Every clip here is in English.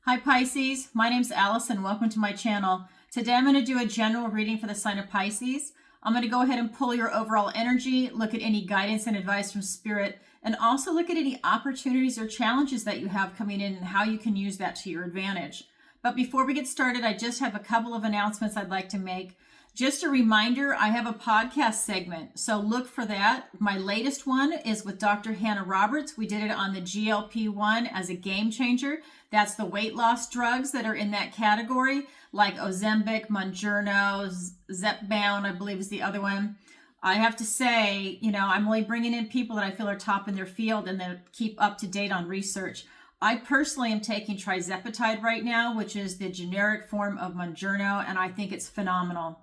Hi Pisces, my name's Alison. Welcome to my channel. Today I'm going to do a general reading for the sign of Pisces. I'm going to go ahead and pull your overall energy, look at any guidance and advice from Spirit, and also look at any opportunities or challenges that you have coming in and how you can use that to your advantage. But before we get started, I just have a couple of announcements I'd like to make. Just a reminder, I have a podcast segment, so look for that. My latest one is with Dr. Hannah Roberts. We did it on the GLP-1 as a game changer. That's the weight loss drugs that are in that category, like Ozempic, Mounjaro, Zepbound, I believe is the other one. I have to say, I'm really bringing in people that I feel are top in their field and that keep up to date on research. I personally am taking trizepatide right now, which is the generic form of Mounjaro, and I think it's phenomenal.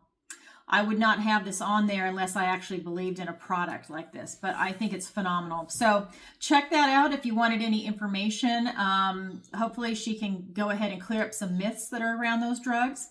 I would not have this on there unless I actually believed in a product like this, but I think it's phenomenal. So check that out if you wanted any information. Hopefully she can go ahead and clear up some myths that are around those drugs.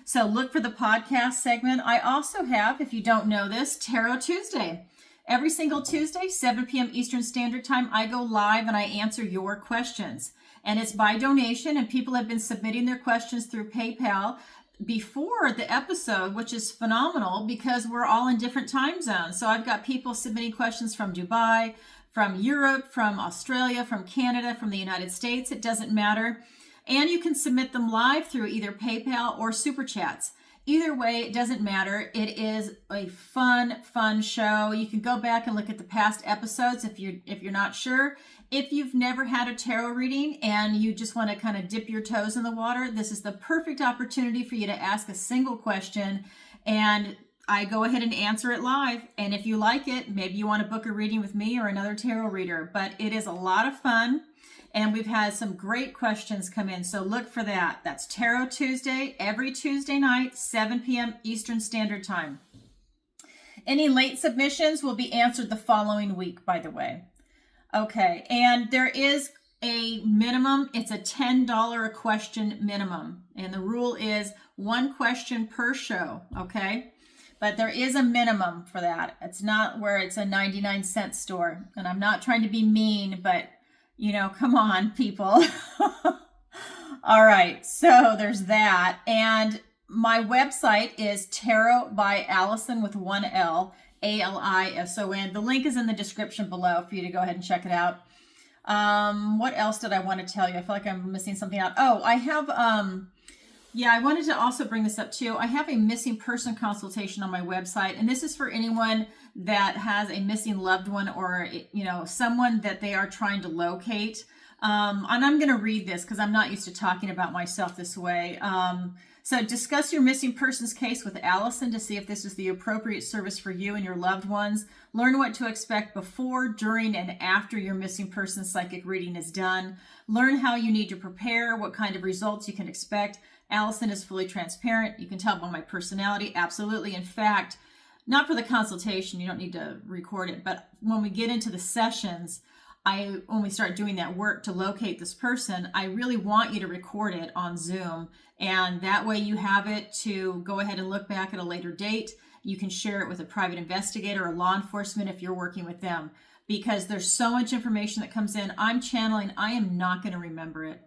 So look for the podcast segment. I also have, if you don't know this, Tarot Tuesday. Every single Tuesday, 7 p.m. Eastern Standard Time, I go live and I answer your questions. And it's by donation, and people have been submitting their questions through PayPal before the episode, which is phenomenal because we're all in different time zones. So I've got people submitting questions from Dubai, from Europe, from Australia, from Canada, from the United States. It doesn't matter. And you can submit them live through either PayPal or Super Chats. Either way, it doesn't matter. It is a fun show. You can go back and look at the past episodes if you're not sure. If you've never had a tarot reading and you just want to kind of dip your toes in the water, this is the perfect opportunity for you to ask a single question, and I go ahead and answer it live. And if you like it, maybe you want to book a reading with me or another tarot reader. But it is a lot of fun, and we've had some great questions come in, so look for that. That's Tarot Tuesday, every Tuesday night, 7 p.m. Eastern Standard Time. Any late submissions will be answered the following week, by the way. Okay, and there is a minimum. It's a $10 a question minimum, and the rule is one question per show, okay? But there is a minimum for that. It's not where it's a 99-cent store, and I'm not trying to be mean, but come on, people. All right, so there's that. And my website is Tarot by Alison with one L, Alison. The link is in the description below for you to go ahead and check it out. What else did I want to tell you? I feel like I'm missing something out. Oh, I have, I wanted to also bring this up too. I have a missing person consultation on my website, and this is for anyone that has a missing loved one or, someone that they are trying to locate. And I'm going to read this because I'm not used to talking about myself this way. So discuss your missing persons case with Alison to see if this is the appropriate service for you and your loved ones. Learn what to expect before, during, and after your missing person psychic reading is done. Learn how you need to prepare, what kind of results you can expect. Alison is fully transparent. You can tell by my personality. Absolutely. In fact, not for the consultation, you don't need to record it, but when we get into the sessions, when we start doing that work to locate this person, I really want you to record it on Zoom. And that way you have it to go ahead and look back at a later date. You can share it with a private investigator or law enforcement if you're working with them, because there's so much information that comes in. I'm channeling. I am not going to remember it.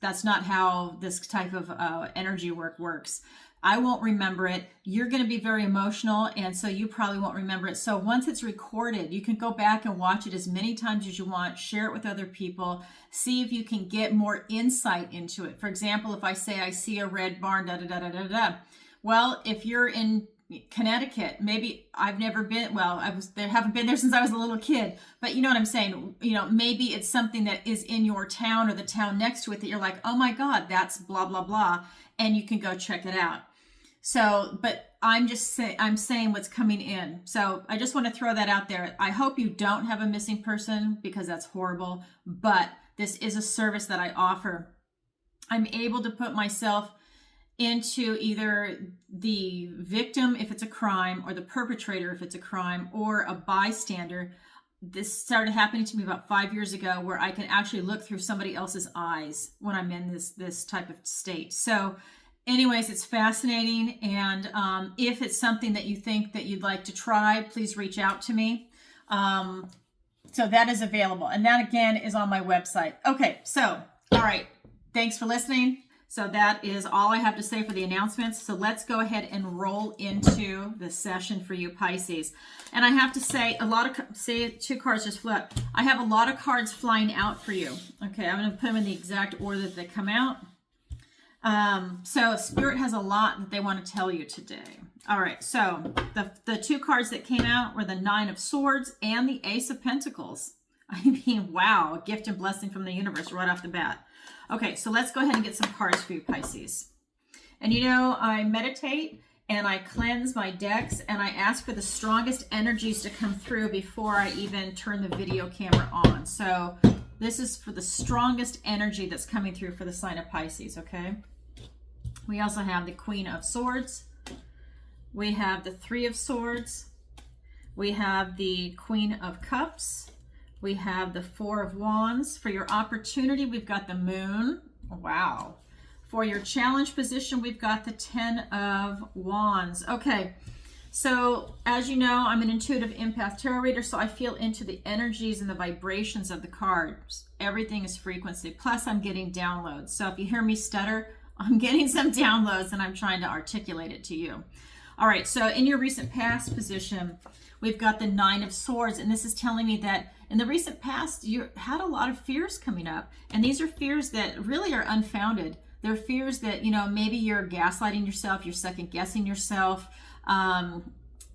That's not how this type of energy work works. I won't remember it. You're going to be very emotional, and so you probably won't remember it. So once it's recorded, you can go back and watch it as many times as you want, share it with other people, see if you can get more insight into it. For example, if I say I see a red barn, da-da-da-da-da-da. Well, if you're in Connecticut, maybe I've never been, haven't been there since I was a little kid, but you know what I'm saying? Maybe it's something that is in your town or the town next to it that you're like, oh my God, that's blah, blah, blah. And you can go check it out. So, but I'm saying what's coming in. So I just want to throw that out there. I hope you don't have a missing person because that's horrible, but this is a service that I offer. I'm able to put myself into either the victim if it's a crime, or the perpetrator if it's a crime, or a bystander. This started happening to me about 5 years ago, where I can actually look through somebody else's eyes when I'm in this type of state. So anyways, it's fascinating. And if it's something that you think that you'd like to try, please reach out to me. So that is available. And that again is on my website. Okay. So, all right. Thanks for listening. So that is all I have to say for the announcements. So let's go ahead and roll into the session for you Pisces. And I have to say, say 2 cards just flew up. I have a lot of cards flying out for you. Okay, I'm going to put them in the exact order that they come out. So Spirit has a lot that they want to tell you today. All right, so the 2 cards that came out were the 9 of Swords and the Ace of Pentacles. I mean, wow, a gift and blessing from the universe right off the bat. Okay, so let's go ahead and get some cards for you, Pisces. And you know, I meditate and I cleanse my decks and I ask for the strongest energies to come through before I even turn the video camera on. So this is for the strongest energy that's coming through for the sign of Pisces, okay? We also have the Queen of Swords. We have the 3 of Swords. We have the Queen of Cups. We have the 4 of Wands. For your opportunity, we've got the Moon. Wow. For your challenge position, we've got the 10 of Wands. Okay, so as you know, I'm an intuitive empath tarot reader, so I feel into the energies and the vibrations of the cards. Everything is frequency. Plus, I'm getting downloads. So if you hear me stutter, I'm getting some downloads and I'm trying to articulate it to you. All right, so in your recent past position, we've got the 9 of Swords, and this is telling me that in the recent past, you had a lot of fears coming up, and these are fears that really are unfounded. They're fears that, you know, maybe you're gaslighting yourself, you're second guessing yourself,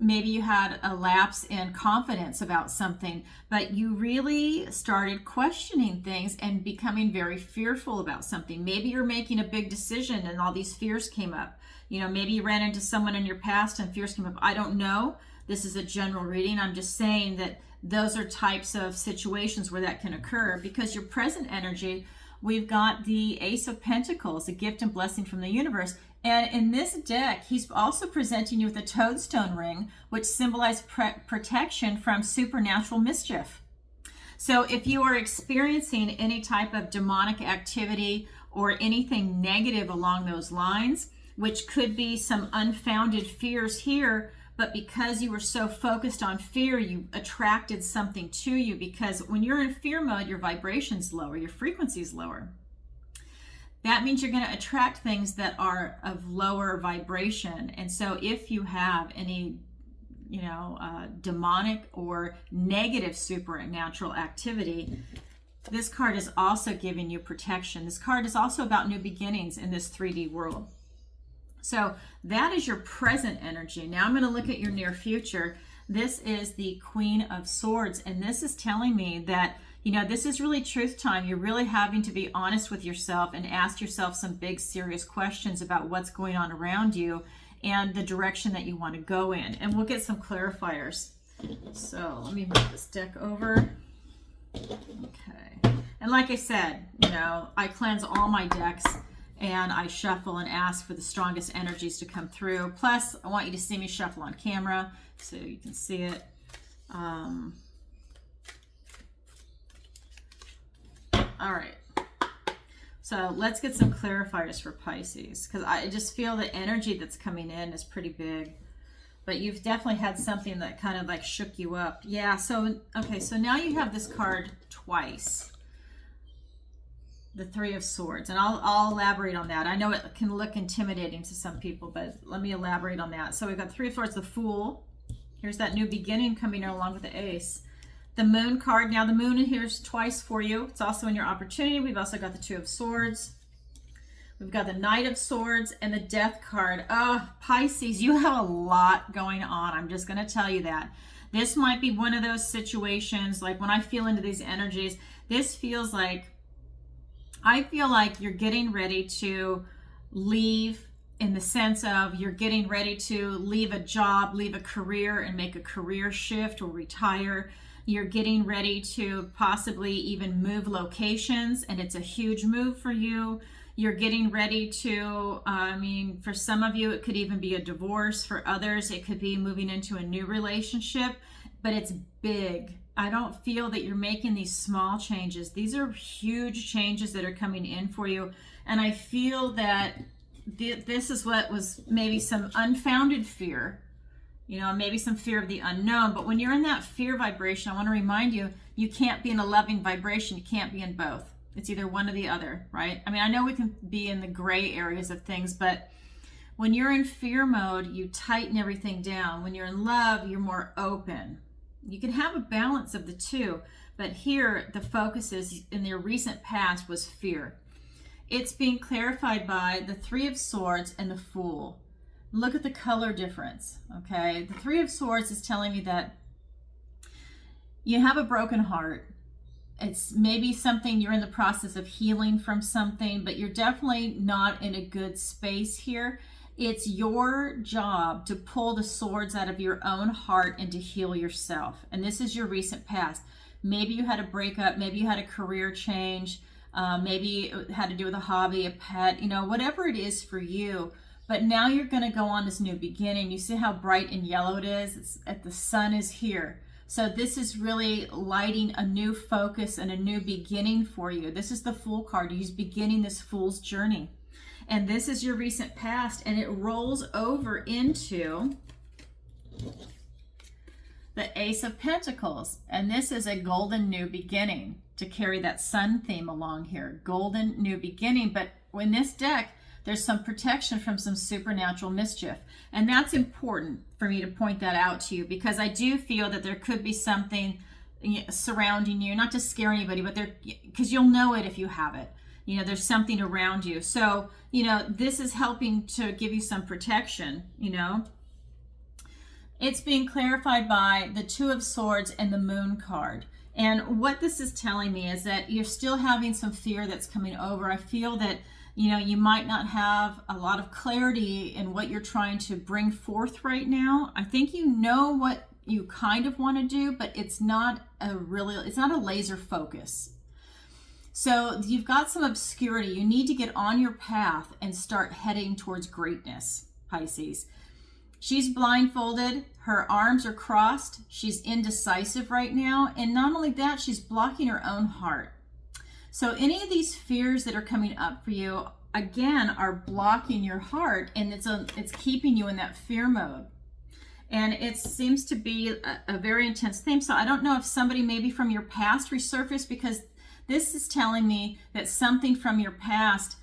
maybe you had a lapse in confidence about something, but you really started questioning things and becoming very fearful about something. Maybe you're making a big decision and all these fears came up. You know, maybe you ran into someone in your past and fears came up. I don't know. This is a general reading. I'm just saying that those are types of situations where that can occur because your present energy, we've got the Ace of Pentacles, a gift and blessing from the universe. And in this deck, he's also presenting you with a toadstone ring, which symbolizes protection from supernatural mischief. So if you are experiencing any type of demonic activity or anything negative along those lines, which could be some unfounded fears here, but because you were so focused on fear, you attracted something to you, because when you're in fear mode, your vibration's lower, your frequency's lower. That means you're going to attract things that are of lower vibration. And so if you have any, you know, demonic or negative supernatural activity, this card is also giving you protection. This card is also about new beginnings in this 3D world. So that is your present energy. Now I'm going to look at your near future. This is the Queen of Swords, and this is telling me that, you know, this is really truth time. You're really having to be honest with yourself and ask yourself some big, serious questions about what's going on around you and the direction that you want to go in. And we'll get some clarifiers. So let me move this deck over. Okay. And like I said, you know, I cleanse all my decks and I shuffle and ask for the strongest energies to come through. Plus, I want you to see me shuffle on camera so you can see it. All right. So let's get some clarifiers for Pisces, because I just feel the energy that's coming in is pretty big. But you've definitely had something that kind of like shook you up. Yeah, so, okay, so now you have this card twice. The 3 of Swords, and I'll elaborate on that. I know it can look intimidating to some people, but let me elaborate on that. So we've got 3 of Swords, the Fool. Here's that new beginning coming in along with the Ace. The Moon card. Now the Moon here's twice for you. It's also in your opportunity. We've also got the 2 of Swords. We've got the Knight of Swords and the Death card. Oh, Pisces, you have a lot going on. I'm just going to tell you that. This might be one of those situations, like when I feel into these energies, this feels like, I feel like you're getting ready to leave, in the sense of you're getting ready to leave a job, leave a career and make a career shift or retire. You're getting ready to possibly even move locations, and it's a huge move for you. You're getting ready to, I mean, for some of you, it could even be a divorce. For others, it could be moving into a new relationship, but it's big. I don't feel that you're making these small changes. These are huge changes that are coming in for you. And I feel that this is what was maybe some unfounded fear, you know, maybe some fear of the unknown. But when you're in that fear vibration, I want to remind you, you can't be in a loving vibration. You can't be in both. It's either one or the other, right? I mean, I know we can be in the gray areas of things, but when you're in fear mode, you tighten everything down. When you're in love, you're more open. You can have a balance of the two, but here the focus is, in your recent past, was fear. It's being clarified by the Three of Swords and the Fool. Look at the color difference, okay? The Three of Swords is telling me that you have a broken heart. It's maybe something you're in the process of healing from something, but you're definitely not in a good space here. It's your job to pull the swords out of your own heart and to heal yourself. And this is your recent past. Maybe you had a breakup, maybe you had a career change, maybe it had to do with a hobby, a pet, you know, whatever it is for you. But now you're going to go on this new beginning. You see how bright and yellow it is? The sun is here. So this is really lighting a new focus and a new beginning for you. This is the Fool card. He's beginning this Fool's journey. And this is your recent past, and it rolls over into the Ace of Pentacles. And this is a golden new beginning, to carry that sun theme along here. Golden new beginning. But in this deck, there's some protection from some supernatural mischief. And that's important for me to point that out to you, because I do feel that there could be something surrounding you, not to scare anybody, but because you'll know it if you have it. You know, there's something around you. So, you know, this is helping to give you some protection, you know. It's being clarified by the Two of Swords and the Moon card. And what this is telling me is that you're still having some fear that's coming over. I feel that, you know, you might not have a lot of clarity in what you're trying to bring forth right now. I think you know what you kind of want to do, but it's not a laser focus. So you've got some obscurity. You need to get on your path and start heading towards greatness, Pisces. She's blindfolded. Her arms are crossed. She's indecisive right now. And not only that, she's blocking her own heart. So any of these fears that are coming up for you, again, are blocking your heart, and it's keeping you in that fear mode. And it seems to be a very intense theme. So I don't know if somebody maybe from your past resurfaced, because this is telling me that something from your past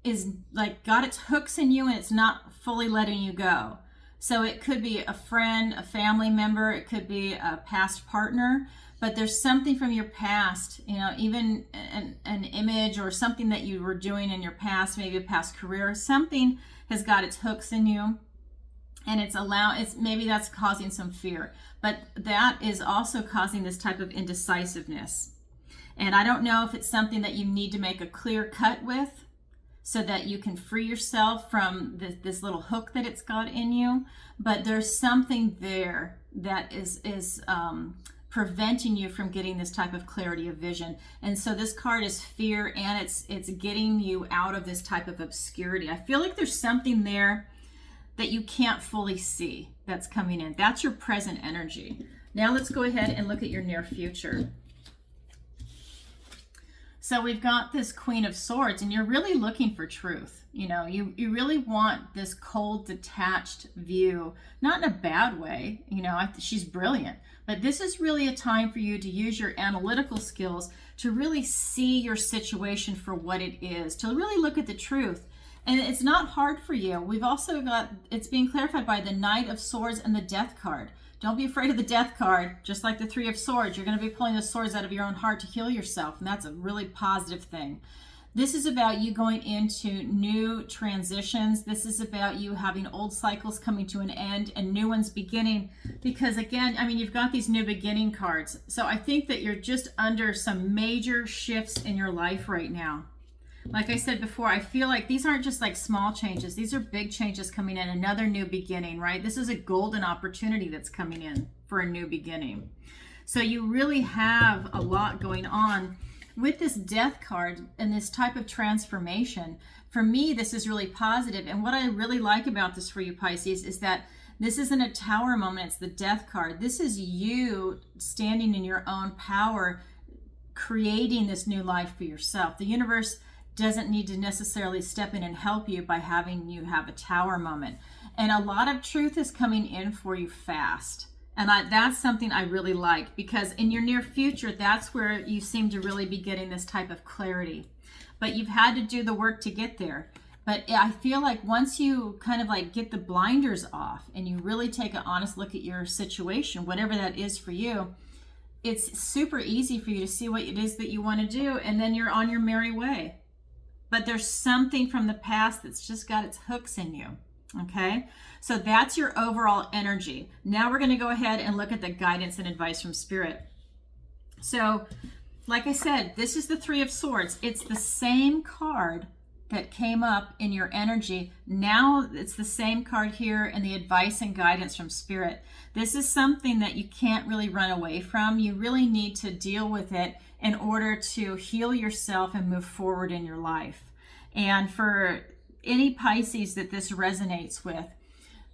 is like got its hooks in you and it's not fully letting you go. So it could be a friend, a family member, it could be a past partner, but there's something from your past, you know, even an image or something that you were doing in your past, maybe a past career, something has got its hooks in you, and maybe that's causing some fear, but that is also causing this type of indecisiveness. And I don't know if it's something that you need to make a clear cut with, so that you can free yourself from this little hook that it's got in you. But there's something there that is preventing you from getting this type of clarity of vision. And so this card is fear, and it's getting you out of this type of obscurity. I feel like there's something there that you can't fully see that's coming in. That's your present energy. Now let's go ahead and look at your near future. So we've got this Queen of Swords, and you're really looking for truth. You know, you really want this cold, detached view, not in a bad way. You know, she's brilliant, but this is really a time for you to use your analytical skills to really see your situation for what it is, to really look at the truth. And it's not hard for you. We've also got, it's being clarified by the Knight of Swords and the Death card. Don't be afraid of the Death card. Just like the Three of Swords, you're going to be pulling the swords out of your own heart to heal yourself, and that's a really positive thing. This is about you going into new transitions. This is about you having old cycles coming to an end and new ones beginning, because again, I mean, you've got these new beginning cards. So I think that you're just under some major shifts in your life right now. Like I said before, I feel like these aren't just like small changes. These are big changes coming in, another new beginning, right? This is a golden opportunity that's coming in for a new beginning. So you really have a lot going on with this Death card and this type of transformation. For me, this is really positive. And what I really like about this for you, Pisces, is that this isn't a tower moment. It's the Death card. This is you standing in your own power, creating this new life for yourself. The universe doesn't need to necessarily step in and help you by having you have a tower moment. And a lot of truth is coming in for you fast. And that's something I really like, because in your near future, that's where you seem to really be getting this type of clarity. But you've had to do the work to get there. But I feel like once you kind of like get the blinders off and you really take an honest look at your situation, whatever that is for you, it's super easy for you to see what it is that you want to do, and then you're on your merry way. But there's something from the past that's just got its hooks in you. Okay, so that's your overall energy. Now we're going to go ahead and look at the guidance and advice from Spirit. So, like I said, this is the Three of Swords. It's the same card that came up in your energy. Now it's the same card here in the advice and guidance from Spirit. This is something that you can't really run away from. You really need to deal with it in order to heal yourself and move forward in your life. And for any Pisces that this resonates with,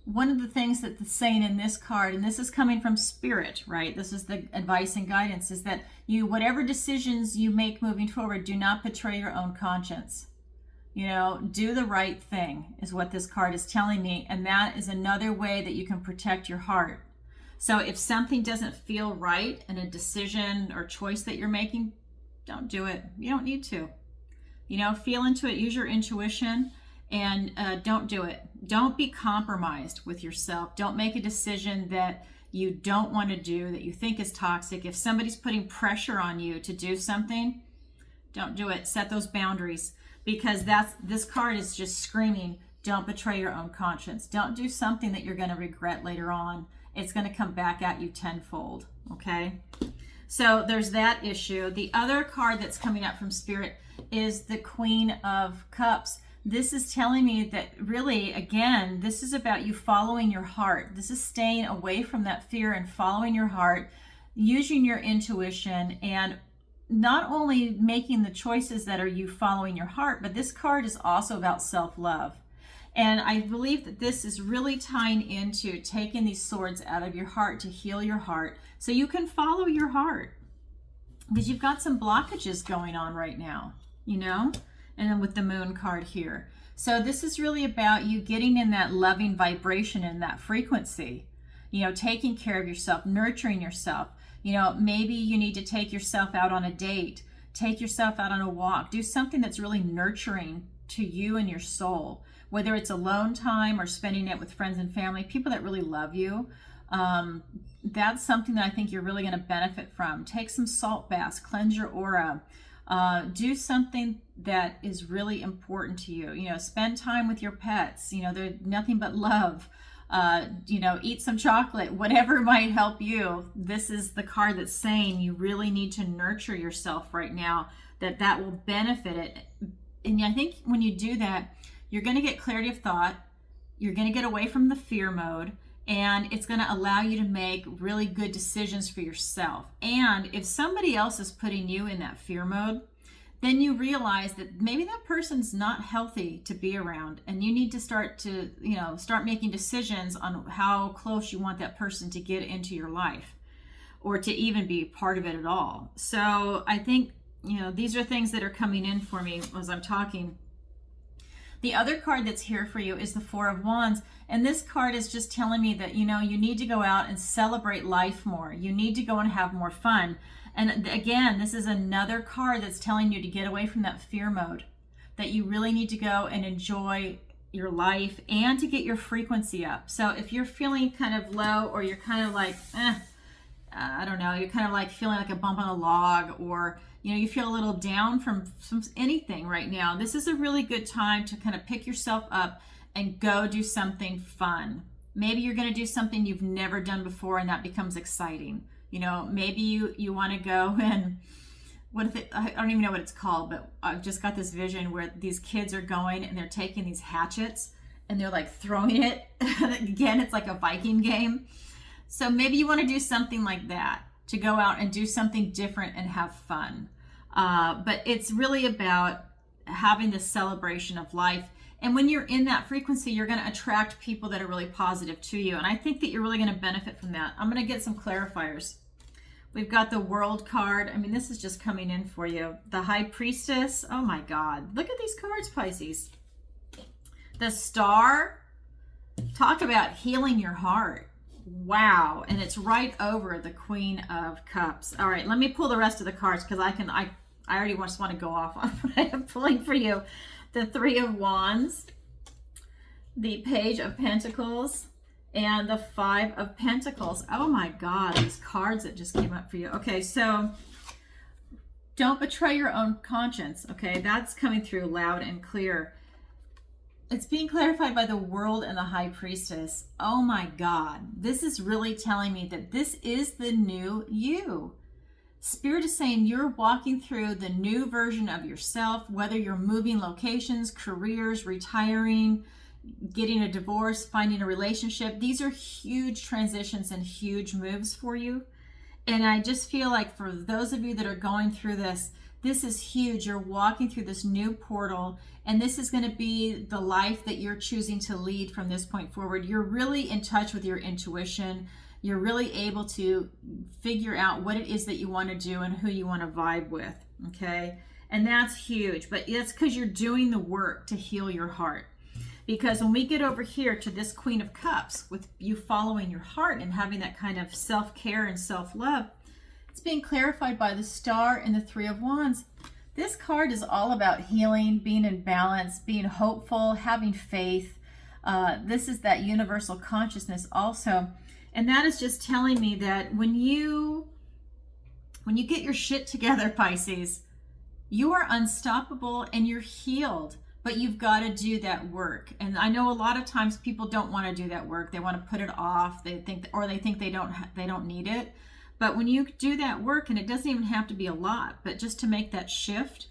one of the things that it's saying in this card, and this is coming from Spirit, right? This is the advice and guidance, is that whatever decisions you make moving forward, do not betray your own conscience. Do the right thing is what this card is telling me. And that is another way that you can protect your heart. So if something doesn't feel right in a decision or choice that you're making, don't do it. You don't need to. Feel into it, use your intuition, and don't do it. Don't be compromised with yourself. Don't make a decision that you don't want to do, that you think is toxic. If somebody's putting pressure on you to do something, don't do it. Set those boundaries, because this card is just screaming, don't betray your own conscience. Don't do something that you're going to regret later on. It's going to come back at you tenfold, okay? So there's that issue. The other card that's coming up from Spirit is the Queen of Cups. This is telling me that really, again, this is about you following your heart. This is staying away from that fear and following your heart, using your intuition, and not only making the choices that are you following your heart, but this card is also about self-love. And I believe that this is really tying into taking these swords out of your heart to heal your heart so you can follow your heart. Because you've got some blockages going on right now, and then with the Moon card here. So this is really about you getting in that loving vibration and that frequency, taking care of yourself, nurturing yourself. Maybe you need to take yourself out on a date, take yourself out on a walk, do something that's really nurturing to you and your soul, whether it's alone time or spending it with friends and family, people that really love you. That's something that I think you're really going to benefit from. Take some salt baths, cleanse your aura, do something that is really important to you. Spend time with your pets. They're nothing but love. Eat some chocolate, whatever might help you. This is the card that's saying you really need to nurture yourself right now, that will benefit it. And I think when you do that, you're going to get clarity of thought. You're going to get away from the fear mode, and it's going to allow you to make really good decisions for yourself. And if somebody else is putting you in that fear mode, then you realize that maybe that person's not healthy to be around, and you need to start making decisions on how close you want that person to get into your life, or to even be part of it at all. So I think, these are things that are coming in for me as I'm talking. The other card that's here for you is the Four of Wands. And this card is just telling me that, you need to go out and celebrate life more. You need to go and have more fun. And again, this is another card that's telling you to get away from that fear mode, that you really need to go and enjoy your life and to get your frequency up. So if you're feeling kind of low, or you're kind of like, I don't know, you're kind of like feeling like a bump on a log, or you feel a little down from anything right now, this is a really good time to kind of pick yourself up and go do something fun. Maybe you're going to do something you've never done before, and that becomes exciting. Maybe you want to go and, I don't even know what it's called, but I've just got this vision where these kids are going and they're taking these hatchets and they're like throwing it. Again, it's like a Viking game. So maybe you want to do something like that, to go out and do something different and have fun. But it's really about having this celebration of life. And when you're in that frequency, you're going to attract people that are really positive to you. And I think that you're really going to benefit from that. I'm going to get some clarifiers. We've got the World card. I mean, this is just coming in for you. The High Priestess. Oh my God. Look at these cards, Pisces. The Star. Talk about healing your heart. Wow. And it's right over the Queen of Cups. All right, let me pull the rest of the cards because I already just want to go off on what I am pulling for you. The Three of Wands, the Page of Pentacles, and the Five of Pentacles. Oh my God, these cards that just came up for you. Okay, so don't betray your own conscience. Okay, that's coming through loud and clear. It's being clarified by the World and the High Priestess. Oh my God, this is really telling me that this is the new you. Spirit is saying you're walking through the new version of yourself, whether you're moving locations, careers, retiring, getting a divorce, finding a relationship. These are huge transitions and huge moves for you. And I just feel like for those of you that are going through this, this is huge. You're walking through this new portal, and this is going to be the life that you're choosing to lead from this point forward. You're really in touch with your intuition. You're really able to figure out what it is that you want to do and who you want to vibe with, okay? And that's huge, but that's because you're doing the work to heal your heart. Because when we get over here to this Queen of Cups, with you following your heart and having that kind of self-care and self-love, it's being clarified by the Star and the Three of Wands. This card is all about healing, being in balance, being hopeful, having faith. This is that universal consciousness also. And that is just telling me that when you get your shit together, Pisces, you are unstoppable and you're healed. But you've got to do that work. And I know a lot of times people don't want to do that work. They want to put it off. They think they don't need it. But when you do that work, and it doesn't even have to be a lot, but just to make that shift,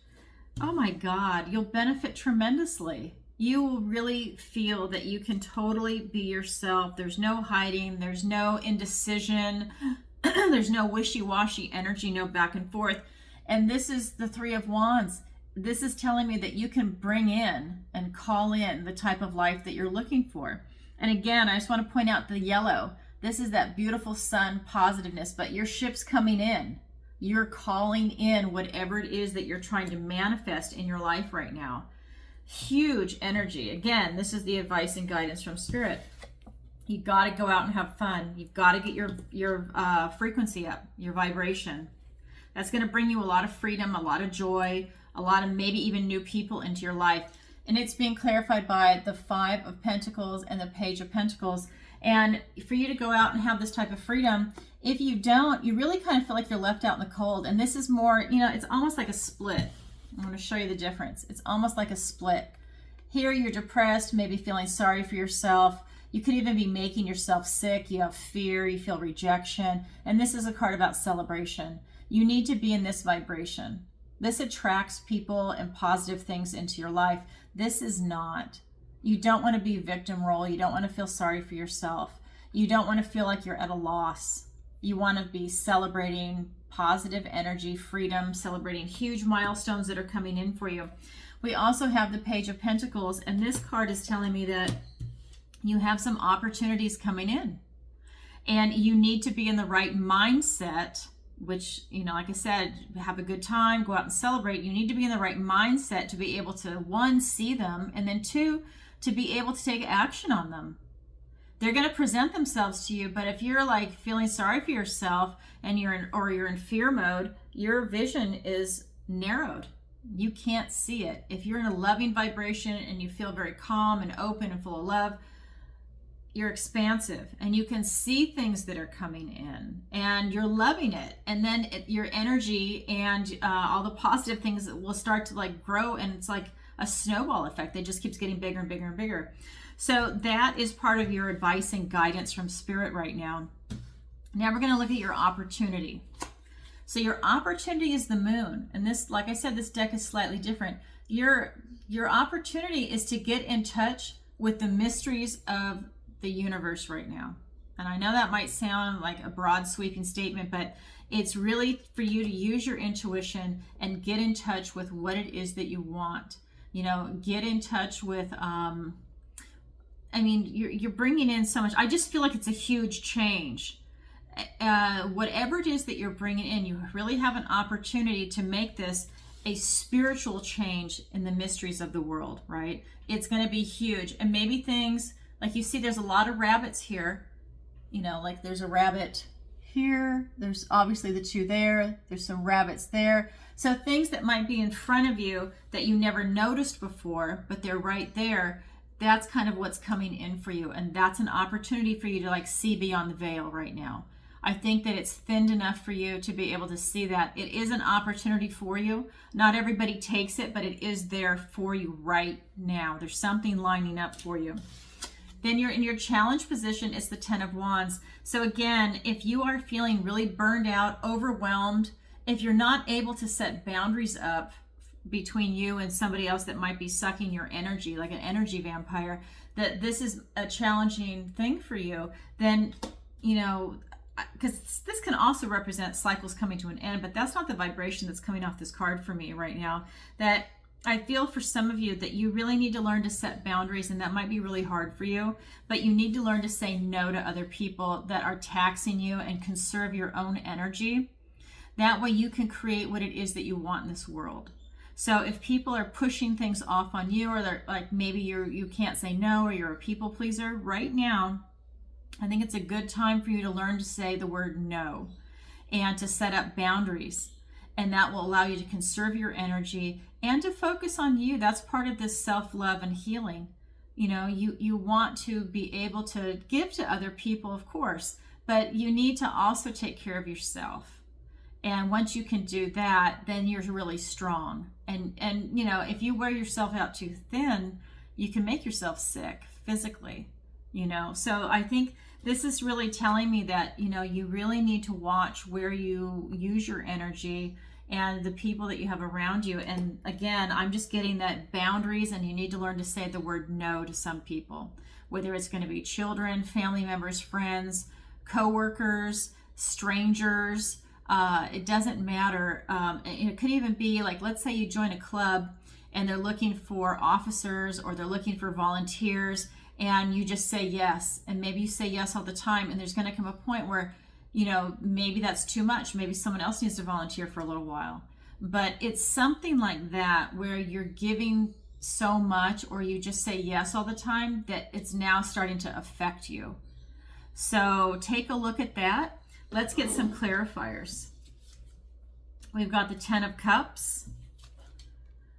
oh my God, you'll benefit tremendously. You will really feel that you can totally be yourself. There's no hiding. There's no indecision. There's no wishy-washy energy, no back and forth. And this is the Three of Wands. This is telling me that you can bring in and call in the type of life that you're looking for. And again, I just want to point out the yellow. This is that beautiful sun positiveness, but your ship's coming in. You're calling in whatever it is that you're trying to manifest in your life right now. Huge energy. Again, this is the advice and guidance from Spirit. You got to go out and have fun. You've got to get your frequency up, your vibration. That's going to bring you a lot of freedom, a lot of joy, a lot of maybe even new people into your life. And it's being clarified by the Five of Pentacles and the Page of Pentacles. And for you to go out and have this type of freedom, if you don't, you really kind of feel like you're left out in the cold. And this is more, it's almost like a split. I'm going to show you the difference. It's almost like a split. Here you're depressed, maybe feeling sorry for yourself. You could even be making yourself sick. You have fear, you feel rejection. And this is a card about celebration. You need to be in this vibration. This attracts people and positive things into your life. This is not. You don't want to be victim role. You don't want to feel sorry for yourself. You don't want to feel like you're at a loss. You want to be celebrating positive energy, freedom, celebrating huge milestones that are coming in for you. We also have the Page of Pentacles, and this card is telling me that you have some opportunities coming in. And you need to be in the right mindset, which, like I said, have a good time, go out and celebrate. You need to be in the right mindset to be able to, one, see them, and then two, to be able to take action on them. They're going to present themselves to you, but if you're like feeling sorry for yourself and you're in fear mode, your vision is narrowed. You can't see it. If you're in a loving vibration and you feel very calm and open and full of love, you're expansive and you can see things that are coming in and you're loving it. And then your energy and all the positive things will start to grow, and it's like a snowball effect. It just keeps getting bigger and bigger and bigger. So that is part of your advice and guidance from Spirit right now. Now we're going to look at your opportunity. So your opportunity is the Moon. And this, like I said, this deck is slightly different. Your opportunity is to get in touch with the mysteries of the universe right now. And I know that might sound like a broad sweeping statement, but it's really for you to use your intuition and get in touch with what it is that you want. Get in touch with, you're bringing in so much. I just feel like it's a huge change. Whatever it is that you're bringing in, you really have an opportunity to make this a spiritual change in the mysteries of the world, right? It's going to be huge. And maybe things like you see, there's a lot of rabbits here. you know, like there's a rabbit here, there's obviously the two there, there's some rabbits there. So things that might be in front of you that you never noticed before, but they're right there, that's kind of what's coming in for you. And that's an opportunity for you to like see beyond the veil right now. I think that it's thinned enough for you to be able to see that. It is an opportunity for you. Not everybody takes it, but it is there for you right now. There's something lining up for you. Then you're in your challenge position. It's the 10 of Wands. So again, if you are feeling really burned out, overwhelmed, if you're not able to set boundaries up between you and somebody else that might be sucking your energy, like an energy vampire, that this is a challenging thing for you, then, you know, because this can also represent cycles coming to an end, but that's not the vibration that's coming off this card for me right now. That I feel for some of you that you really need to learn to set boundaries, and that might be really hard for you, but you need to learn to say no to other people that are taxing you and conserve your own energy. That way you can create what it is that you want in this world. So if people are pushing things off on you, or they're like, maybe you can't say no, or you're a people pleaser right now, I think it's a good time for you to learn to say the word no and to set up boundaries. And that will allow you to conserve your energy and to focus on you. That's part of this self-love and healing. You know, you want to be able to give to other people, of course, but you need to also take care of yourself. And once you can do that, then you're really strong. And you know, if you wear yourself out too thin, you can make yourself sick physically, you know. So I think this is really telling me that, you know, you really need to watch where you use your energy and the people that you have around you. And again, I'm just getting that boundaries, and you need to learn to say the word no to some people, whether it's going to be children, family members, friends, co-workers, strangers. It doesn't matter. It could even be like, let's say you join a club and they're looking for officers, or they're looking for volunteers, and you just say yes. And maybe you say yes all the time, and there's going to come a point where, you know, maybe that's too much. Maybe someone else needs to volunteer for a little while. But it's something like that where you're giving so much, or you just say yes all the time, that it's now starting to affect you. So take a look at that. Let's get some clarifiers. We've got the 10 of Cups.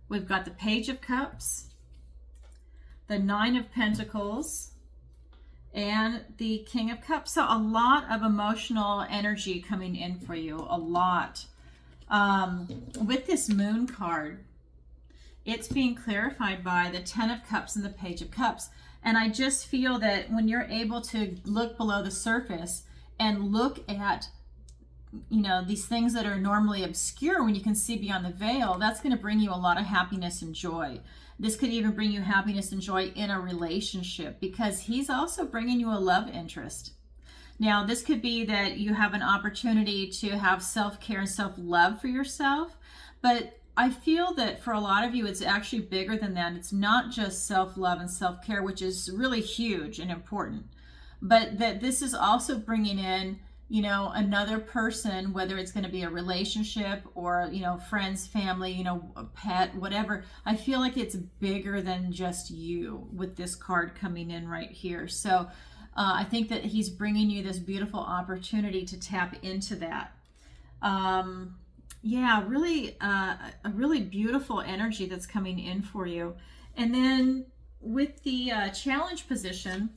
We've got the Page of Cups, the 9 of Pentacles, and the King of Cups. So a lot of emotional energy coming in for you, a lot. With this Moon card, it's being clarified by the 10 of Cups and the Page of Cups. And I just feel that when you're able to look below the surface and look at, you know, these things that are normally obscure, when you can see beyond the veil, that's going to bring you a lot of happiness and joy. This could even bring you happiness and joy in a relationship, because he's also bringing you a love interest. Now, this could be that you have an opportunity to have self-care and self-love for yourself, but I feel that for a lot of you, it's actually bigger than that. It's not just self-love and self-care, which is really huge and important, but that this is also bringing in, you know, another person, whether it's going to be a relationship or, you know, friends, family, you know, a pet, whatever. I feel like it's bigger than just you with this card coming in right here. So I think that he's bringing you this beautiful opportunity to tap into that. Yeah, really, a really beautiful energy that's coming in for you. And then with the challenge position,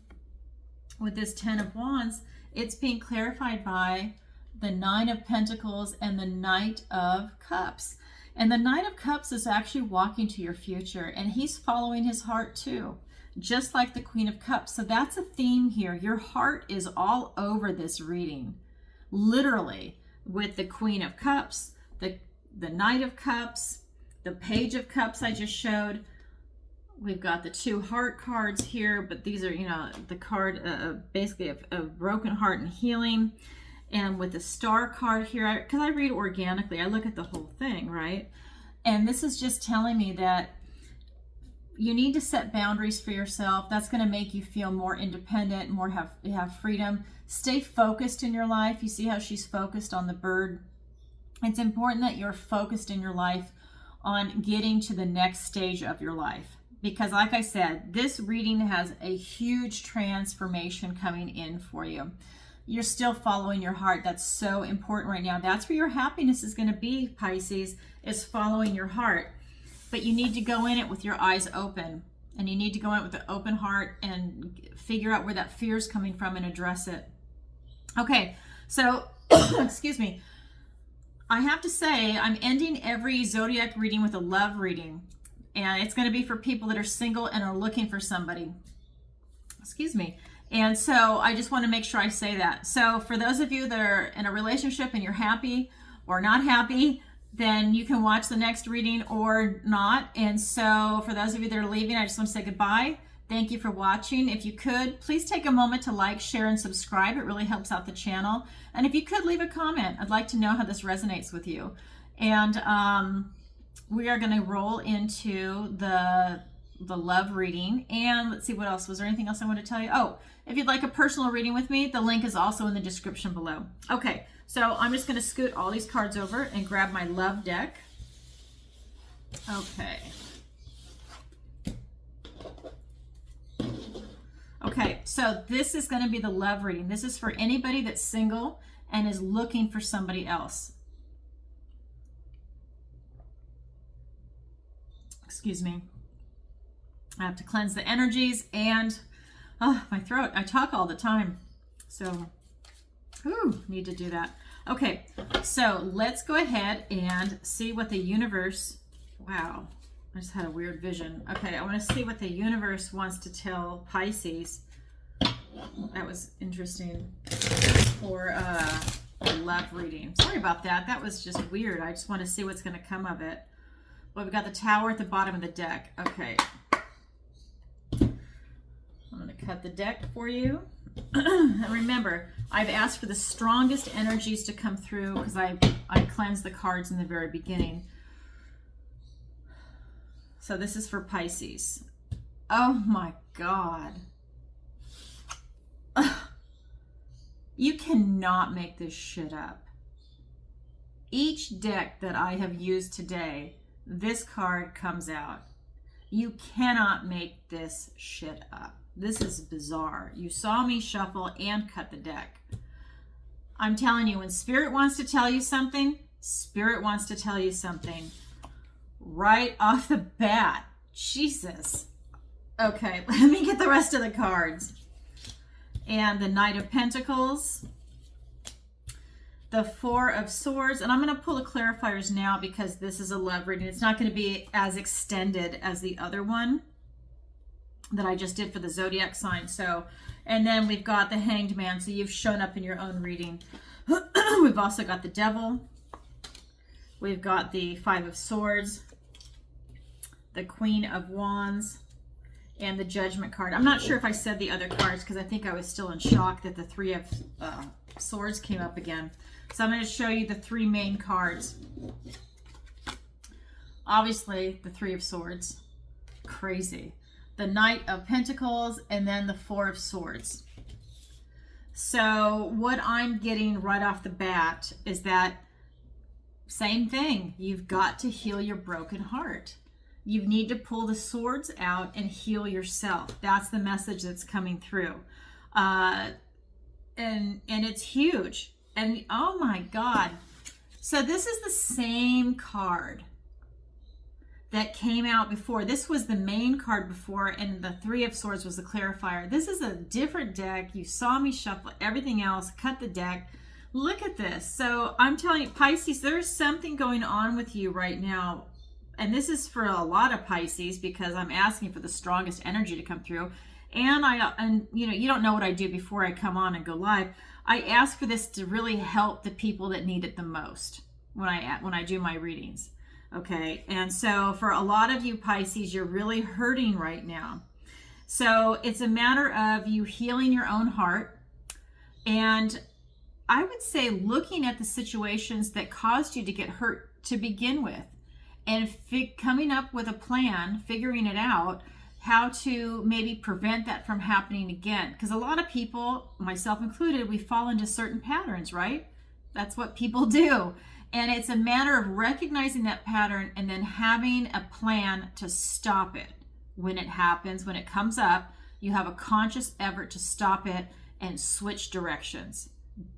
with this 10 of Wands, it's being clarified by the 9 of Pentacles and the Knight of Cups. And the Knight of Cups is actually walking to your future, and he's following his heart too, just like the Queen of Cups. So that's a theme here. Your heart is all over this reading, literally, with the Queen of Cups, the Knight of Cups, the Page of Cups I just showed. We've got the 2 heart cards here, but these are, you know, the card basically of broken heart and healing. And with the Star card here, because I read organically, I look at the whole thing, right? And this is just telling me that you need to set boundaries for yourself. That's going to make you feel more independent, more have freedom. Stay focused in your life. You see how she's focused on the bird? It's important that you're focused in your life on getting to the next stage of your life. Because like I said, this reading has a huge transformation coming in for you. you're still following your heart. That's so important right now. That's where your happiness is going to be, Pisces, is following your heart. But you need to go in it with your eyes open, and you need to go in it with an open heart and figure out where that fear is coming from and address it. Okay, so excuse me. I have to say, I'm ending every zodiac reading with a love reading, and it's going to be for people that are single and are looking for somebody. Excuse me. And so I just want to make sure I say that. So for those of you that are in a relationship and you're happy or not happy, then you can watch the next reading or not. And so for those of you that are leaving, I just want to say goodbye. Thank you for watching. If you could, please take a moment to like, share, and subscribe. It really helps out the channel. And if you could, leave a comment. I'd like to know how this resonates with you. And we are going to roll into the love reading. And let's see, what else? Was there anything else I want to tell you? Oh, if you'd like a personal reading with me, the link is also in the description below. Okay, so I'm just going to scoot all these cards over and grab my love deck. Okay. Okay, so this is going to be the love reading. This is for anybody that's single and is looking for somebody else. Excuse me. I have to cleanse the energies and my throat. I talk all the time. So, need to do that. Okay, so let's go ahead and see what the universe, wow, I just had a weird vision. Okay, I want to see what the universe wants to tell Pisces. That was interesting for a love reading. Sorry about that. That was just weird. I just want to see what's going to come of it. Well, we've got the Tower at the bottom of the deck. Okay. I'm going to cut the deck for you. And remember, I've asked for the strongest energies to come through because I cleansed the cards in the very beginning. So this is for Pisces. Oh my God. You cannot make this shit up. Each deck that I have used today, this card comes out. You cannot make this shit up. This is bizarre. You saw me shuffle and cut the deck. I'm telling you, when Spirit wants to tell you something, Spirit wants to tell you something. Right off the bat. Jesus. Okay, let me get the rest of the cards. And the Knight of Pentacles, the Four of Swords, and I'm going to pull the clarifiers now because this is a love reading. It's not going to be as extended as the other one that I just did for the zodiac sign. So, and then we've got the Hanged Man, so you've shown up in your own reading. We've also got the Devil. We've got the Five of Swords, the Queen of Wands, and the Judgment card. I'm not sure if I said the other cards because I think I was still in shock that the Three of Swords came up again. So I'm going to show you the three main cards. Obviously, the Three of Swords. Crazy. The Knight of Pentacles, and then the Four of Swords. So what I'm getting right off the bat is that same thing. You've got to heal your broken heart. You need to pull the swords out and heal yourself. That's the message that's coming through. And it's huge. And oh my God. So this is the same card that came out before. This was the main card before, and the Three of Swords was the clarifier. This is a different deck. You saw me shuffle everything else, cut the deck. Look at this. So I'm telling you, Pisces, there's something going on with you right now. And this is for a lot of Pisces because I'm asking for the strongest energy to come through. And you know, you don't know what I do before I come on and go live. I ask for this to really help the people that need it the most when I do my readings. Okay, and so for a lot of you Pisces, you're really hurting right now. So it's a matter of you healing your own heart, and I would say looking at the situations that caused you to get hurt to begin with, and coming up with a plan, figuring it out, how to maybe prevent that from happening again. Because a lot of people, myself included, we fall into certain patterns, right? That's what people do. And it's a matter of recognizing that pattern and then having a plan to stop it. When it happens, when it comes up, you have a conscious effort to stop it and switch directions.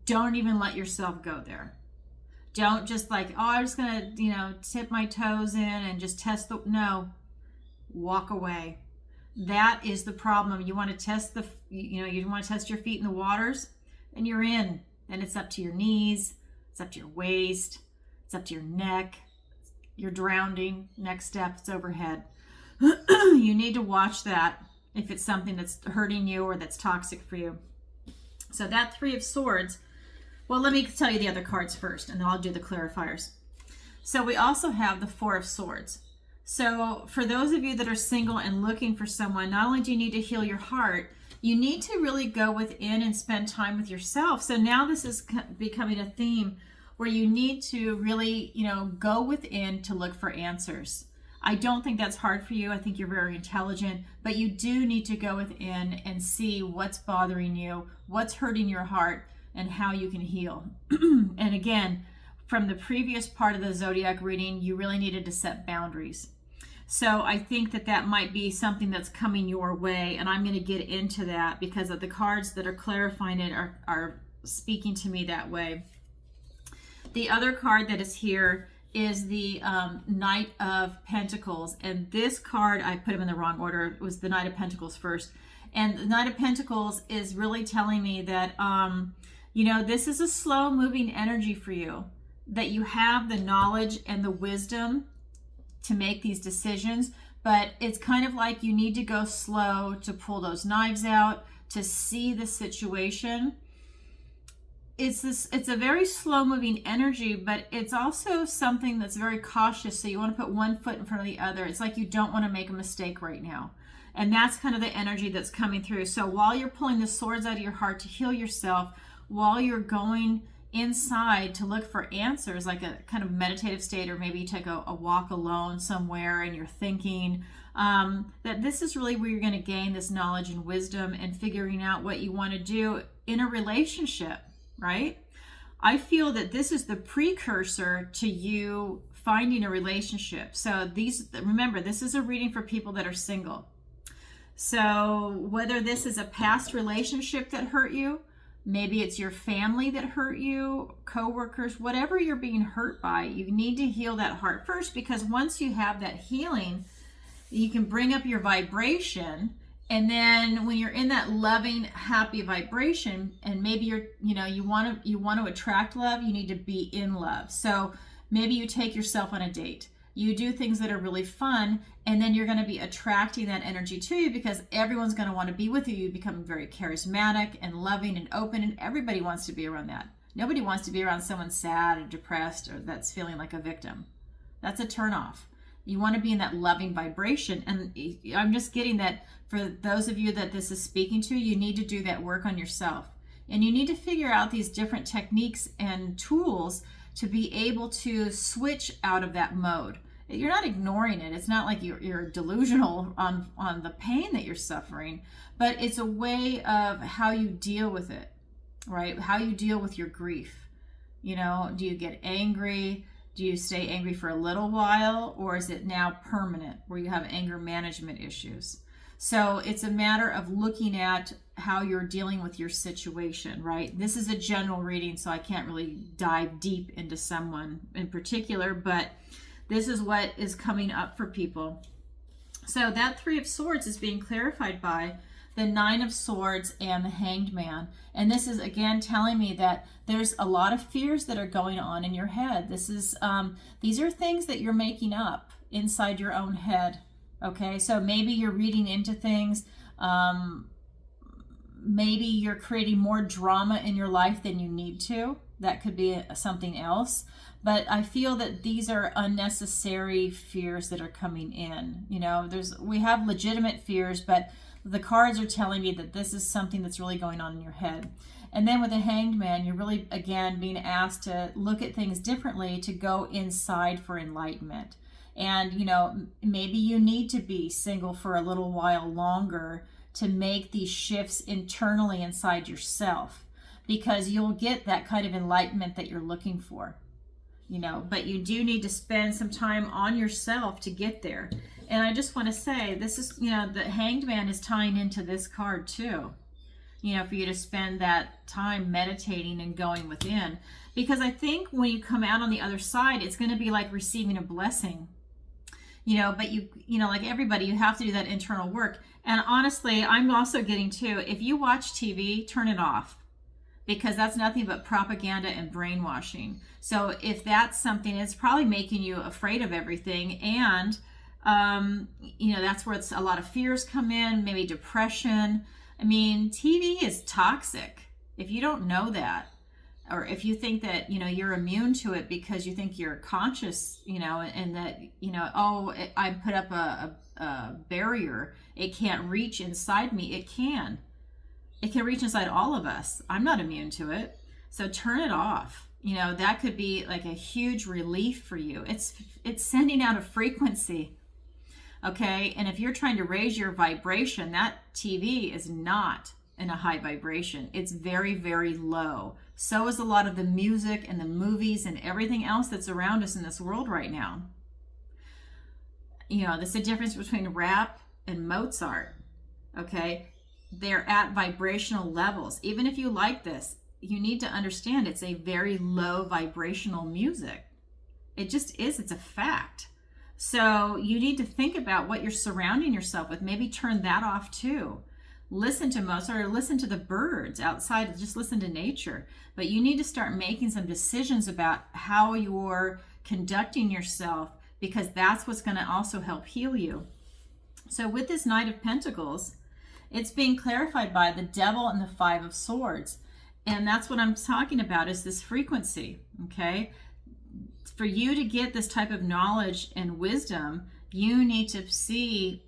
Don't even let yourself go there. Don't just like, oh, I'm just gonna, tip my toes in and just test the, no, walk away. That is the problem. You want to test you want to test your feet in the waters, and you're in. Then it's up to your knees, it's up to your waist, it's up to your neck. You're drowning. Next step, it's overhead. You need to watch that if it's something that's hurting you or that's toxic for you. So that Three of Swords, well, let me tell you the other cards first, and then I'll do the clarifiers. So we also have the Four of Swords. So for those of you that are single and looking for someone, not only do you need to heal your heart, you need to really go within and spend time with yourself. So now this is becoming a theme where you need to really, go within to look for answers. I don't think that's hard for you. I think you're very intelligent, but you do need to go within and see what's bothering you, what's hurting your heart, and how you can heal. And again, from the previous part of the zodiac reading, you really needed to set boundaries. So I think that might be something that's coming your way, and I'm going to get into that because of the cards that are clarifying it are speaking to me that way. The other card that is here is the Knight of Pentacles, and this card, I put them in the wrong order. It was the Knight of Pentacles first, and the Knight of Pentacles is really telling me that this is a slow moving energy for you, that you have the knowledge and the wisdom to make these decisions, but it's kind of like you need to go slow to pull those knives out, to see the situation. It's a very slow moving energy, but it's also something that's very cautious. So you want to put one foot in front of the other. It's like you don't want to make a mistake right now. And that's kind of the energy that's coming through. So while you're pulling the swords out of your heart to heal yourself, while you're going inside to look for answers, like a kind of meditative state, or maybe you take a walk alone somewhere and you're thinking, that this is really where you're going to gain this knowledge and wisdom and figuring out what you want to do in a relationship, right? I feel that this is the precursor to you finding a relationship. So remember, this is a reading for people that are single. So whether this is a past relationship that hurt you, maybe it's your family that hurt you, coworkers, whatever you're being hurt by, you need to heal that heart first, because once you have that healing, you can bring up your vibration. And then when you're in that loving, happy vibration, and maybe you want to attract love, you need to be in love. So maybe you take yourself on a date. You do things that are really fun, and then you're going to be attracting that energy to you because everyone's going to want to be with you. You become very charismatic and loving and open, and everybody wants to be around that. Nobody wants to be around someone sad or depressed or that's feeling like a victim. That's a turnoff. You want to be in that loving vibration. And I'm just getting that for those of you that this is speaking to, you need to do that work on yourself. And you need to figure out these different techniques and tools to be able to switch out of that mode. You're not ignoring it. It's not like you're delusional on the pain that you're suffering, but it's a way of how you deal with it, right? How you deal with your grief. Do you get angry? Do you stay angry for a little while, or is it now permanent where you have anger management issues? So it's a matter of looking at how you're dealing with your situation, right? This is a general reading, so I can't really dive deep into someone in particular, but this is what is coming up for people. So that Three of Swords is being clarified by the Nine of Swords and the Hanged Man. And this is again telling me that there's a lot of fears that are going on in your head. These are things that you're making up inside your own head. Okay, so maybe you're reading into things. Maybe you're creating more drama in your life than you need to. That could be something else. But I feel that these are unnecessary fears that are coming in. We have legitimate fears, but the cards are telling me that this is something that's really going on in your head. And then with the Hanged Man, you're really, again, being asked to look at things differently, to go inside for enlightenment. And, maybe you need to be single for a little while longer to make these shifts internally inside yourself, because you'll get that kind of enlightenment that you're looking for. But you do need to spend some time on yourself to get there. And I just want to say, this is, the Hanged Man is tying into this card too. for you to spend that time meditating and going within. Because I think when you come out on the other side, it's going to be like receiving a blessing. But like everybody, you have to do that internal work. And honestly, I'm also getting too, if you watch TV, turn it off, because that's nothing but propaganda and brainwashing. So if that's something, it's probably making you afraid of everything. And, that's where a lot of fears come in, maybe depression. I mean, TV is toxic. If you don't know that, or if you think that, you're immune to it because you think you're conscious, and that, I put up a barrier, it can't reach inside me. It can reach inside all of us. I'm not immune to it. So turn it off. That could be like a huge relief for you. It's sending out a frequency. Okay. And if you're trying to raise your vibration, that TV is not in a high vibration. It's very, very low. So is a lot of the music and the movies and everything else that's around us in this world right now. There's the difference between rap and Mozart. Okay. They're at vibrational levels. Even if you like this, you need to understand it's a very low vibrational music. It just is. It's a fact. So you need to think about what you're surrounding yourself with. Maybe turn that off too. Listen to Mozart or listen to the birds outside. Just listen to nature. But you need to start making some decisions about how you're conducting yourself, because that's what's going to also help heal you. So with this Knight of Pentacles, it's being clarified by the Devil and the Five of Swords. And that's what I'm talking about, is this frequency, okay? For you to get this type of knowledge and wisdom, you need to see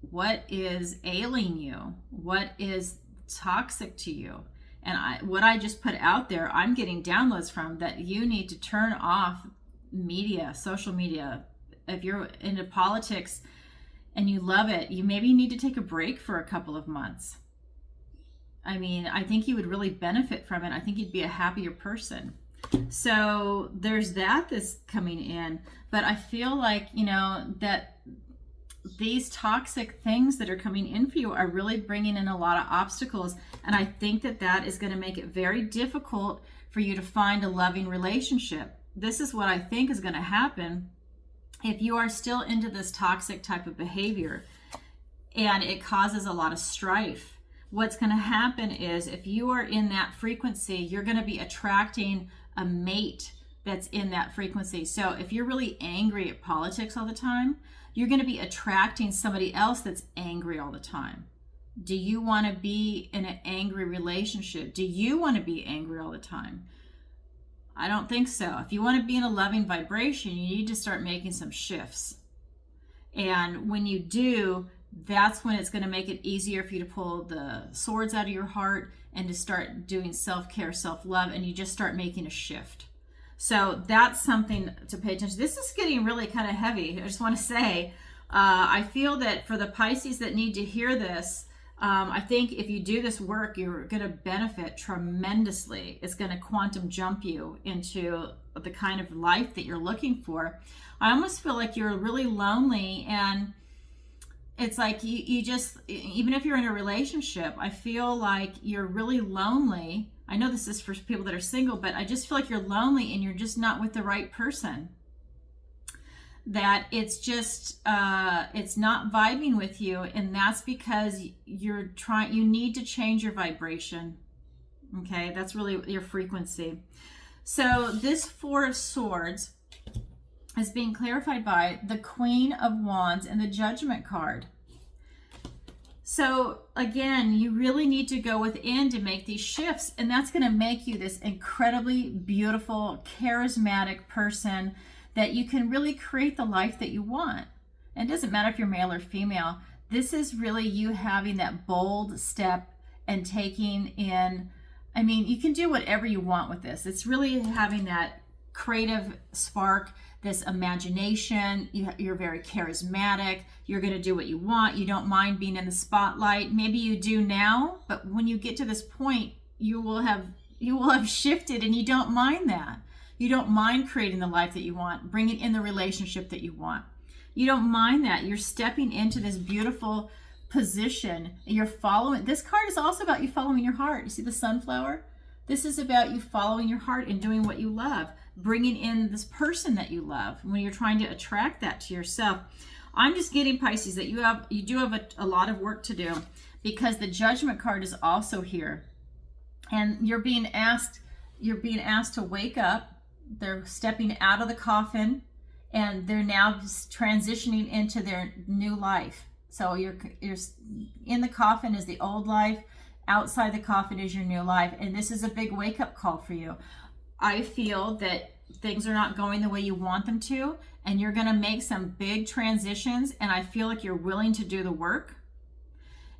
what is ailing you, what is toxic to you. And what I just put out there, I'm getting downloads from, that you need to turn off media, social media. If you're into politics and you love it, you maybe need to take a break for a couple of months. I mean, I think you would really benefit from it. I think you'd be a happier person. So there's that's coming in. But I feel like, that these toxic things that are coming in for you are really bringing in a lot of obstacles. And I think that is going to make it very difficult for you to find a loving relationship. This is what I think is going to happen if you are still into this toxic type of behavior and it causes a lot of strife. What's going to happen is, if you are in that frequency, you're going to be attracting a mate that's in that frequency. So if you're really angry at politics all the time, you're going to be attracting somebody else that's angry all the time. Do you want to be in an angry relationship? Do you want to be angry all the time? I don't think so. If you want to be in a loving vibration, you need to start making some shifts. And when you do, that's when it's going to make it easier for you to pull the swords out of your heart and to start doing self-care, self-love, and you just start making a shift. So that's something to pay attention to. This is getting really kind of heavy. I just want to say, I feel that for the Pisces that need to hear this, I think if you do this work, you're going to benefit tremendously. It's going to quantum jump you into the kind of life that you're looking for. I almost feel like you're really lonely, and it's like you just, even if you're in a relationship, I feel like you're really lonely. I know this is for people that are single, but I just feel like you're lonely and you're just not with the right person. That it's just, it's not vibing with you. And that's because you need to change your vibration. Okay, that's really your frequency. So this Four of Swords is being clarified by the Queen of Wands and the Judgment card. So again, you really need to go within to make these shifts, and that's going to make you this incredibly beautiful, charismatic person that you can really create the life that you want. And it doesn't matter if you're male or female. This is really you having that bold step and taking in, I mean, you can do whatever you want with this. It's really having that creative spark, this imagination. You're very charismatic. You're going to do what you want. You don't mind being in the spotlight. Maybe you do now, but when you get to this point, you will have shifted, and you don't mind that. You don't mind creating the life that you want, bringing in the relationship that you want. You don't mind that. You're stepping into this beautiful position. You're following. This card is also about you following your heart. You see the sunflower? This is about you following your heart and doing what you love, bringing in this person that you love when you're trying to attract that to yourself. I'm just getting, Pisces, that you do have a lot of work to do, because the Judgment card is also here, and you're being asked to wake up. They're stepping out of the coffin, and they're now just transitioning into their new life. So you're in the coffin is the old life, outside the coffin is your new life, and this is a big wake-up call for you. I feel that things are not going the way you want them to, and you're going to make some big transitions, and I feel like you're willing to do the work.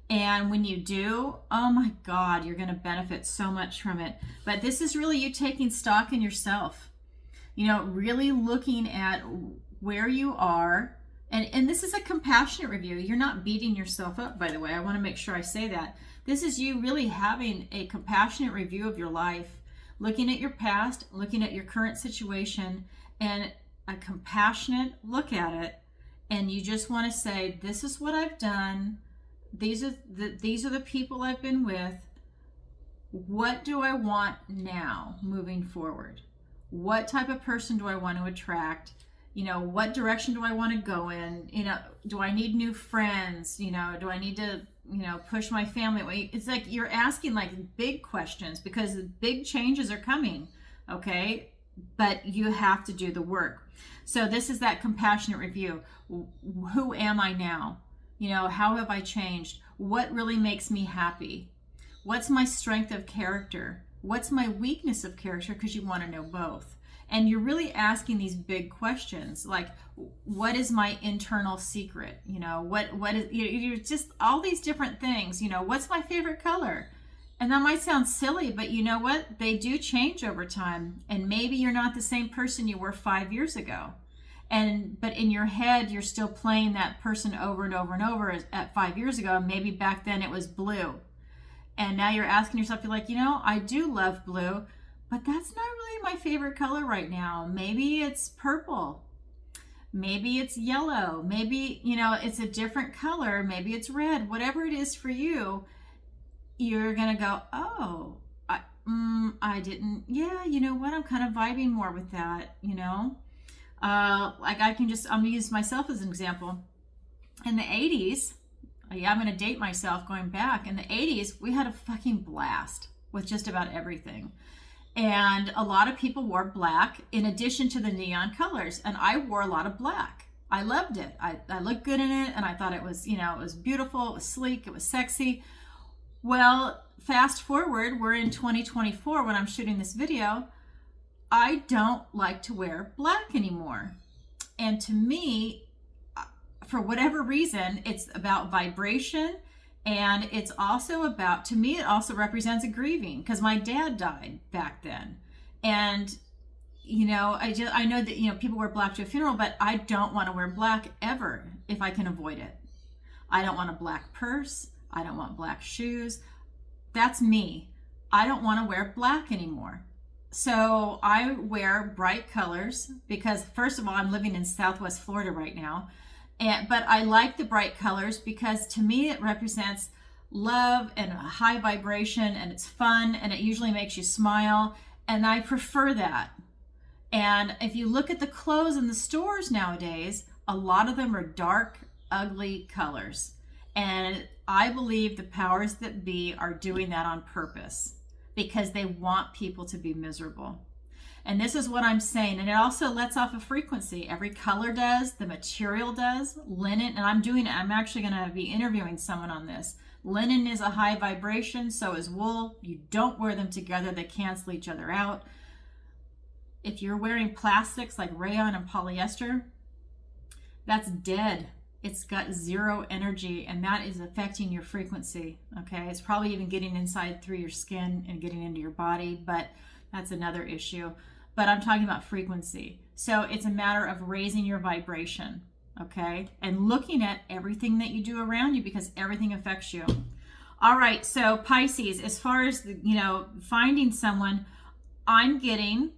And when you do, oh my God, you're going to benefit so much from it. But this is really you taking stock in yourself, really looking at where you are. And this is a compassionate review. You're not beating yourself up, by the way. I want to make sure I say that. This is you really having a compassionate review of your life, looking at your past, looking at your current situation, and a compassionate look at it. And you just want to say, this is what I've done. These are the people I've been with. What do I want now moving forward? What type of person do I want to attract? What direction do I want to go in? Do I need new friends? Do I need to, push my family away? It's like you're asking like big questions, because big changes are coming, okay? But you have to do the work. So this is that compassionate review. Who am I now? How have I changed? What really makes me happy? What's my strength of character? What's my weakness of character? Because you want to know both. And you're really asking these big questions, like, what is my internal secret? What is, you're just all these different things. What's my favorite color? And that might sound silly, but you know what? They do change over time. And maybe you're not the same person you were 5 years ago. But in your head, you're still playing that person over and over and over at 5 years ago. And maybe back then it was blue. And now you're asking yourself, you're like, I do love blue, but that's not really my favorite color right now. Maybe it's purple. Maybe it's yellow. Maybe, it's a different color. Maybe it's red. Whatever it is for you, you're going to go, oh, I didn't. Yeah, you know what? I'm kind of vibing more with that, Like I'm going to use myself as an example. In the 80s, I'm going to date myself going back. In the 80s, we had a fucking blast with just about everything. And a lot of people wore black in addition to the neon colors. And I wore a lot of black. I loved it. I looked good in it. And I thought it was, it was beautiful. It was sleek. It was sexy. Well, fast forward, we're in 2024 when I'm shooting this video. I don't like to wear black anymore. And to me, for whatever reason, it's about vibration. And it's also about, to me, it also represents a grieving, because my dad died back then. And, I know that, people wear black to a funeral, but I don't want to wear black ever if I can avoid it. I don't want a black purse. I don't want black shoes. That's me. I don't want to wear black anymore. So I wear bright colors because, first of all, I'm living in Southwest Florida right now. But I like the bright colors because to me it represents love and a high vibration, and it's fun, and it usually makes you smile, and I prefer that. And if you look at the clothes in the stores nowadays, a lot of them are dark, ugly colors. And I believe the powers that be are doing that on purpose because they want people to be miserable. And this is what I'm saying. And it also lets off a frequency. Every color does, the material does, linen, and I'm actually going to be interviewing someone on this. Linen is a high vibration, so is wool. You don't wear them together, they cancel each other out. If you're wearing plastics like rayon and polyester, that's dead. It's got zero energy, and that is affecting your frequency, okay? It's probably even getting inside through your skin and getting into your body, but that's another issue. But I'm talking about frequency. So it's a matter of raising your vibration, okay? And looking at everything that you do around you because everything affects you. All right, so Pisces, as far as, finding someone, I'm getting,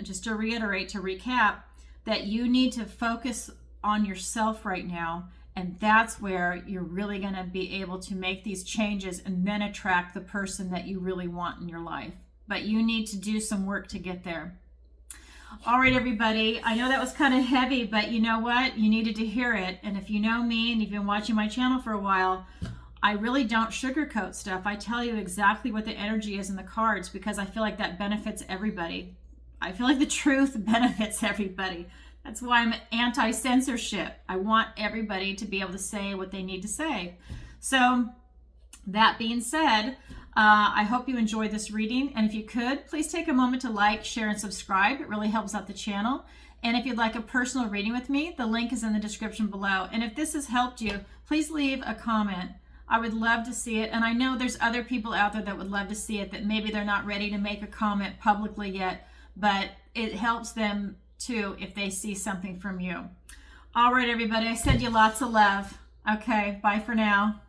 just to reiterate, to recap, that you need to focus on yourself right now And that's where you're really going to be able to make these changes and then attract the person that you really want in your life. But you need to do some work to get there. All right, everybody. I know that was kind of heavy, but you know what? You needed to hear it. And if you know me and you've been watching my channel for a while, I really don't sugarcoat stuff. I tell you exactly what the energy is in the cards because I feel like that benefits everybody. I feel like the truth benefits everybody. That's why I'm anti-censorship. I want everybody to be able to say what they need to say. So that being said, I hope you enjoyed this reading. And if you could, please take a moment to like, share, and subscribe. It really helps out the channel. And if you'd like a personal reading with me, the link is in the description below. And if this has helped you, please leave a comment. I would love to see it. And I know there's other people out there that would love to see it, that maybe they're not ready to make a comment publicly yet, but it helps them too if they see something from you. All right, everybody, I send you lots of love. Okay, bye for now.